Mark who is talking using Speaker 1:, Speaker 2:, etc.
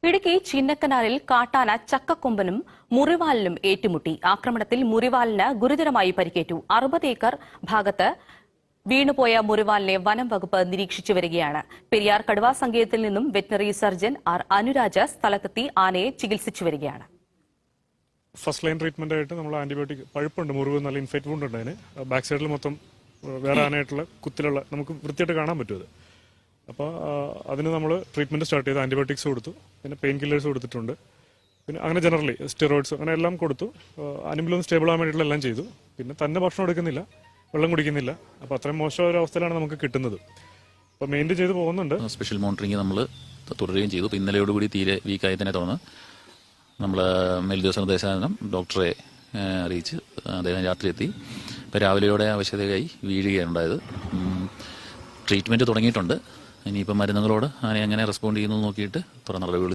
Speaker 1: ഇടുക്കി ചിന്നക്കനാലിൽ കാട്ടാന ചക്കക്കൊമ്പനും മുറിവാലിനും ഏറ്റുമുട്ടി. ആക്രമണത്തിൽ മുറിവാലിന് ഗുരുതരമായി പരിക്കേറ്റു. 60 ഏക്കർ ഭാഗത്ത് വീണുപോയ മുറിവാലിനെ വനം വകുപ്പ് നിരീക്ഷിച്ചു വരികയാണ്. പെരിയാർ കടുവാ സങ്കേതത്തിൽ നിന്നും വെറ്റിനറി സർജൻ ആർ അനുരാജ് സ്ഥലത്തെത്തി ആനയെ ചികിത്സിച്ചു വരികയാണ്.
Speaker 2: ഫസ്റ്റ് ലൈൻ ട്രീറ്റ്മെന്റ് ആയിട്ട് നമ്മൾ ആന്റിബയോട്ടിക് പഴുപ്പുണ്ട്, മുറിവ് നല്ല ഇൻഫെക്റ്റ് വുണ്ട് ഉണ്ട്. അതിന് ബാക്ക് സൈഡിൽ മൊത്തം വേറെ ആനയായിട്ടുള്ള കുത്തിലുള്ള നമുക്ക് വൃത്തിയായിട്ട് കാണാൻ പറ്റും അത്. അപ്പോൾ അതിന് നമ്മൾ ട്രീറ്റ്മെന്റ് സ്റ്റാർട്ട് ചെയ്ത് ആന്റിബയോട്ടിക്സ് കൊടുത്തു, പിന്നെ പെയിൻ കില്ലേഴ്സ് കൊടുത്തിട്ടുണ്ട്, പിന്നെ അങ്ങനെ ജനറലി സ്റ്റെറോയിഡ്സ് അങ്ങനെ എല്ലാം കൊടുത്തു. അനിമലൊന്ന് സ്റ്റേബിൾ ആകാൻ വേണ്ടിയിട്ടുള്ള എല്ലാം ചെയ്തു. പിന്നെ തന്നെ ഭക്ഷണം എടുക്കുന്നില്ല, വെള്ളം കുടിക്കുന്നില്ല. അപ്പോൾ അത്രയും മോശം ഒരു അവസ്ഥയിലാണ് നമുക്ക് കിട്ടുന്നത്. അപ്പോൾ മെയിൻറ്റെയിൻ ചെയ്ത് പോകുന്നുണ്ട്.
Speaker 3: സ്പെഷ്യൽ മോണിറ്ററിംഗ് നമ്മൾ തുടരുകയും ചെയ്തു. ഇപ്പോൾ ഇന്നലെയോടുകൂടി തീരെ വീക്കായതിനെ തുടർന്ന് നമ്മൾ മേൽദിവസ നിർദ്ദേശാനുസരണം ഡോക്ടറെ അറിയിച്ച് അദ്ദേഹം രാത്രി എത്തി. ഇപ്പോൾ രാവിലെയോടെ ആവശ്യതയായി വീഴുകയാണ് ഉണ്ടായത്. ട്രീറ്റ്മെൻറ്റ് തുടങ്ങിയിട്ടുണ്ട്. ഇനിയിപ്പോൾ മരുന്നുകളോട് ആനെ എങ്ങനെ റെസ്പോണ്ട് ചെയ്യുന്നു നോക്കിയിട്ട് തുടർ നടപടികൾ